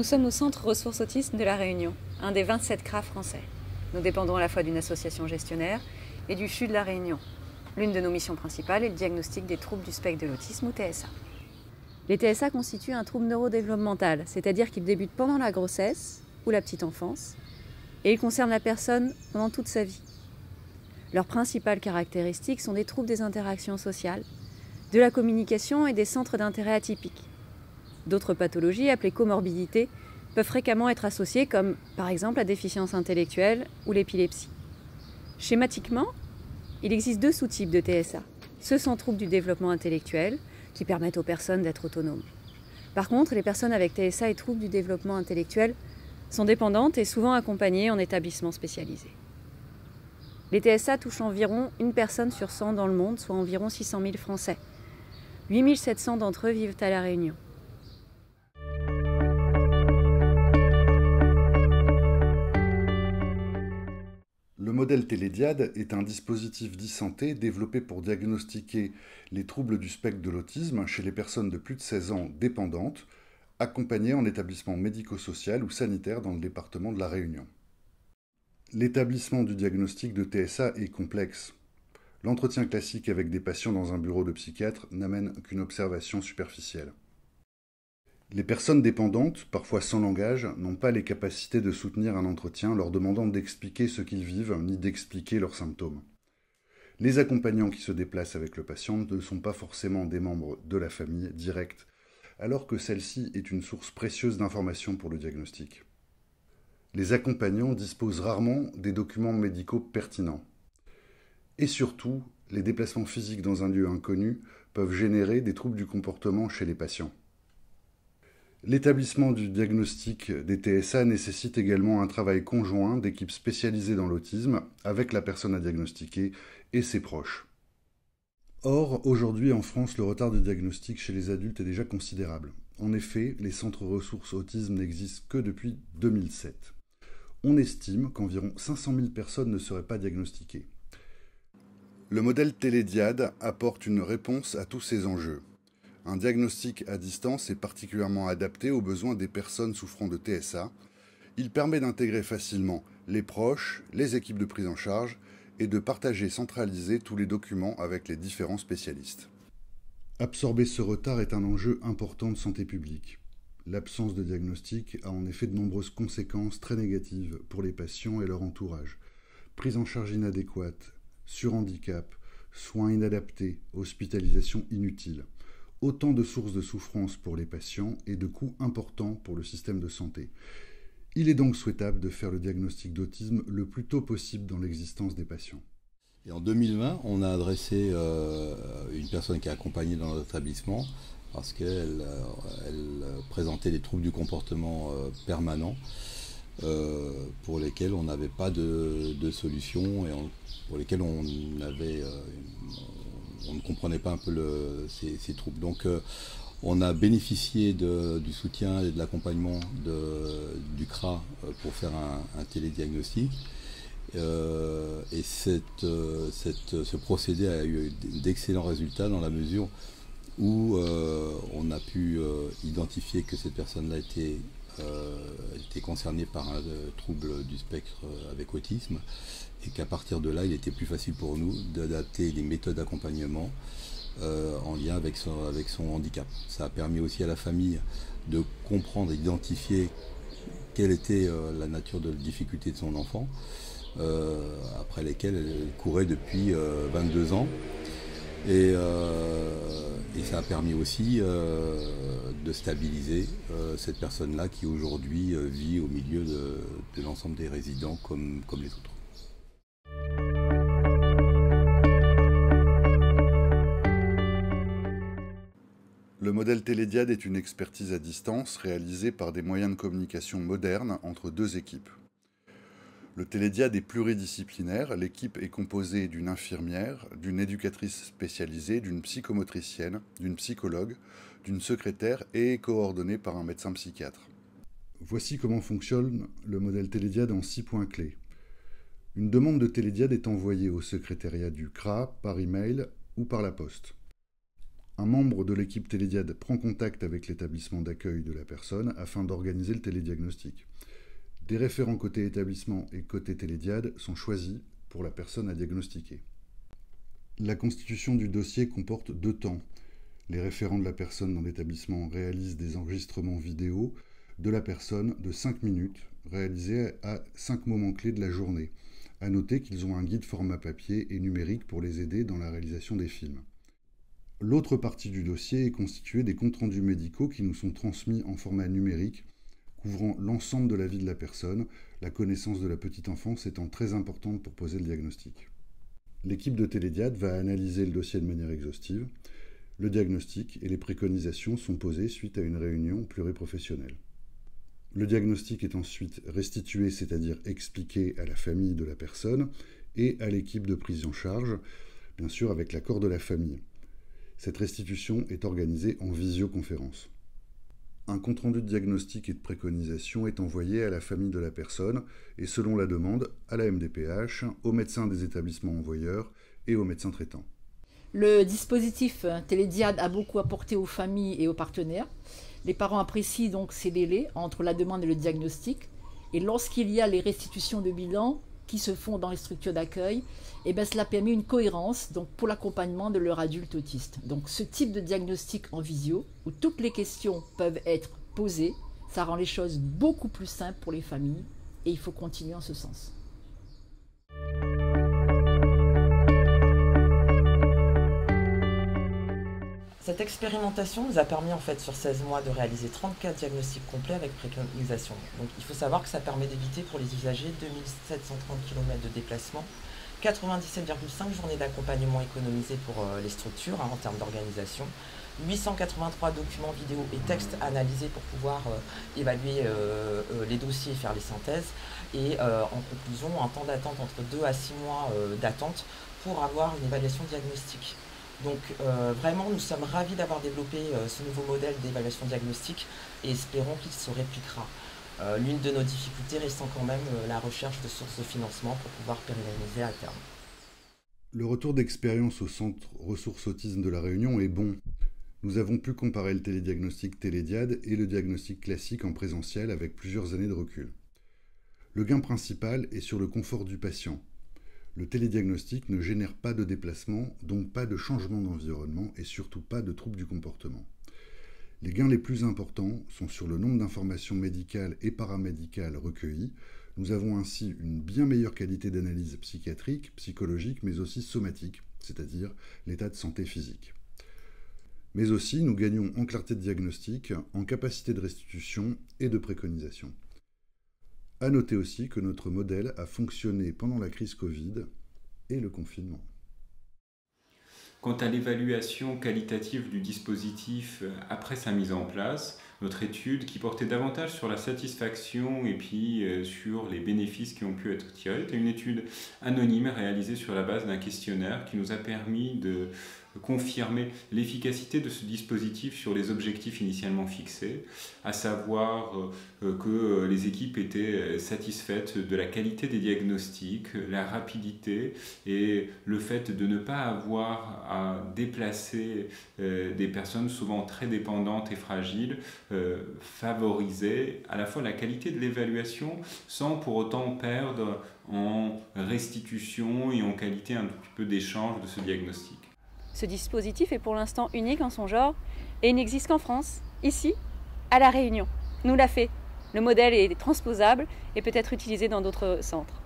Nous sommes au Centre Ressources Autisme de La Réunion, un des 27 CRA français. Nous dépendons à la fois d'une association gestionnaire et du CHU de La Réunion. L'une de nos missions principales est le diagnostic des troubles du spectre de l'autisme ou TSA. Les TSA constituent un trouble neurodéveloppemental, c'est-à-dire qu'ils débutent pendant la grossesse ou la petite enfance, et ils concernent la personne pendant toute sa vie. Leurs principales caractéristiques sont des troubles des interactions sociales, de la communication et des centres d'intérêt atypiques. D'autres pathologies, appelées comorbidités, peuvent fréquemment être associées comme, par exemple, la déficience intellectuelle ou l'épilepsie. Schématiquement, il existe deux sous-types de TSA. Ceux sans troubles du développement intellectuel, qui permettent aux personnes d'être autonomes. Par contre, les personnes avec TSA et troubles du développement intellectuel sont dépendantes et souvent accompagnées en établissements spécialisés. Les TSA touchent environ une personne sur 100 dans le monde, soit environ 600 000 Français. 8 700 d'entre eux vivent à La Réunion. Le modèle Télédiade est un dispositif d'e-santé développé pour diagnostiquer les troubles du spectre de l'autisme chez les personnes de plus de 16 ans dépendantes, accompagnées en établissement médico-social ou sanitaire dans le département de La Réunion. L'établissement du diagnostic de TSA est complexe. L'entretien classique avec des patients dans un bureau de psychiatre n'amène qu'une observation superficielle. Les personnes dépendantes, parfois sans langage, n'ont pas les capacités de soutenir un entretien leur demandant d'expliquer ce qu'ils vivent ni d'expliquer leurs symptômes. Les accompagnants qui se déplacent avec le patient ne sont pas forcément des membres de la famille directe, alors que celle-ci est une source précieuse d'informations pour le diagnostic. Les accompagnants disposent rarement des documents médicaux pertinents. Et surtout, les déplacements physiques dans un lieu inconnu peuvent générer des troubles du comportement chez les patients. L'établissement du diagnostic des TSA nécessite également un travail conjoint d'équipes spécialisées dans l'autisme avec la personne à diagnostiquer et ses proches. Or, aujourd'hui en France, le retard du diagnostic chez les adultes est déjà considérable. En effet, les centres ressources autisme n'existent que depuis 2007. On estime qu'environ 500 000 personnes ne seraient pas diagnostiquées. Le modèle Télédiade apporte une réponse à tous ces enjeux. Un diagnostic à distance est particulièrement adapté aux besoins des personnes souffrant de TSA. Il permet d'intégrer facilement les proches, les équipes de prise en charge et de partager centraliser tous les documents avec les différents spécialistes. Absorber ce retard est un enjeu important de santé publique. L'absence de diagnostic a en effet de nombreuses conséquences très négatives pour les patients et leur entourage. Prise en charge inadéquate, surhandicap, soins inadaptés, hospitalisation inutile. Autant de sources de souffrance pour les patients et de coûts importants pour le système de santé. Il est donc souhaitable de faire le diagnostic d'autisme le plus tôt possible dans l'existence des patients. Et en 2020, on a adressé une personne qui est accompagnée dans notre établissement parce qu'elle présentait des troubles du comportement permanents pour lesquels on n'avait pas de solution et pour lesquels on ne comprenait pas un peu ces troubles. Donc on a bénéficié du soutien et de l'accompagnement du CRA pour faire un télédiagnostic. Et ce procédé a eu d'excellents résultats dans la mesure où on a pu identifier que cette personne-là était concernée par un trouble du spectre avec autisme et qu'à partir de là, il était plus facile pour nous d'adapter les méthodes d'accompagnement en lien avec son handicap. Ça a permis aussi à la famille de comprendre et d'identifier quelle était la nature de difficulté de son enfant, après lesquelles elle courait depuis 22 ans. Et ça a permis aussi de stabiliser cette personne-là qui aujourd'hui vit au milieu de l'ensemble des résidents comme les autres. Le modèle Télédiade est une expertise à distance réalisée par des moyens de communication modernes entre deux équipes. Le Télédiade est pluridisciplinaire, l'équipe est composée d'une infirmière, d'une éducatrice spécialisée, d'une psychomotricienne, d'une psychologue, d'une secrétaire et est coordonnée par un médecin psychiatre. Voici comment fonctionne le modèle Télédiade en 6 points clés. Une demande de Télédiade est envoyée au secrétariat du CRA par email ou par la poste. Un membre de l'équipe Télédiade prend contact avec l'établissement d'accueil de la personne afin d'organiser le télédiagnostic. Des référents côté établissement et côté Télédiade sont choisis pour la personne à diagnostiquer. La constitution du dossier comporte 2 temps. Les référents de la personne dans l'établissement réalisent des enregistrements vidéo de la personne de 5 minutes, réalisés à 5 moments clés de la journée. À noter qu'ils ont un guide format papier et numérique pour les aider dans la réalisation des films. L'autre partie du dossier est constituée des comptes rendus médicaux qui nous sont transmis en format numérique, couvrant l'ensemble de la vie de la personne, la connaissance de la petite enfance étant très importante pour poser le diagnostic. L'équipe de Télédiade va analyser le dossier de manière exhaustive. Le diagnostic et les préconisations sont posées suite à une réunion pluriprofessionnelle. Le diagnostic est ensuite restitué, c'est-à-dire expliqué à la famille de la personne et à l'équipe de prise en charge, bien sûr avec l'accord de la famille. Cette restitution est organisée en visioconférence. Un compte-rendu de diagnostic et de préconisation est envoyé à la famille de la personne et selon la demande à la MDPH, aux médecins des établissements envoyeurs et aux médecins traitants. Le dispositif Télédiade a beaucoup apporté aux familles et aux partenaires. Les parents apprécient donc ces délais entre la demande et le diagnostic. Et lorsqu'il y a les restitutions de bilan qui se font dans les structures d'accueil, cela permet une cohérence donc, pour l'accompagnement de leur adulte autiste. Donc ce type de diagnostic en visio, où toutes les questions peuvent être posées, ça rend les choses beaucoup plus simples pour les familles et il faut continuer en ce sens. Cette expérimentation nous a permis en fait sur 16 mois de réaliser 34 diagnostics complets avec préconisation. Donc il faut savoir que ça permet d'éviter pour les usagers 2730 km de déplacement, 97,5 journées d'accompagnement économisées pour les structures en termes d'organisation, 883 documents vidéo et textes analysés pour pouvoir évaluer les dossiers et faire les synthèses et en conclusion un temps d'attente entre 2 à 6 mois d'attente pour avoir une évaluation diagnostique. Donc vraiment, nous sommes ravis d'avoir développé ce nouveau modèle d'évaluation diagnostique et espérons qu'il se répliquera. L'une de nos difficultés restant quand même la recherche de sources de financement pour pouvoir pérenniser à terme. Le retour d'expérience au Centre Ressources Autisme de La Réunion est bon. Nous avons pu comparer le télédiagnostic Télédiade et le diagnostic classique en présentiel avec plusieurs années de recul. Le gain principal est sur le confort du patient. Le télédiagnostic ne génère pas de déplacement, donc pas de changement d'environnement et surtout pas de troubles du comportement. Les gains les plus importants sont sur le nombre d'informations médicales et paramédicales recueillies. Nous avons ainsi une bien meilleure qualité d'analyse psychiatrique, psychologique, mais aussi somatique, c'est-à-dire l'état de santé physique. Mais aussi, nous gagnons en clarté de diagnostic, en capacité de restitution et de préconisation. À noter aussi que notre modèle a fonctionné pendant la crise Covid et le confinement. Quant à l'évaluation qualitative du dispositif après sa mise en place, notre étude qui portait davantage sur la satisfaction et puis sur les bénéfices qui ont pu être tirés, était une étude anonyme réalisée sur la base d'un questionnaire qui nous a permis de confirmer l'efficacité de ce dispositif sur les objectifs initialement fixés, à savoir que les équipes étaient satisfaites de la qualité des diagnostics, la rapidité et le fait de ne pas avoir à déplacer des personnes souvent très dépendantes et fragiles, favoriser à la fois la qualité de l'évaluation sans pour autant perdre en restitution et en qualité un petit peu d'échange de ce diagnostic. Ce dispositif est pour l'instant unique en son genre et il n'existe qu'en France, ici, à La Réunion. Nous l'a fait. Le modèle est transposable et peut être utilisé dans d'autres centres.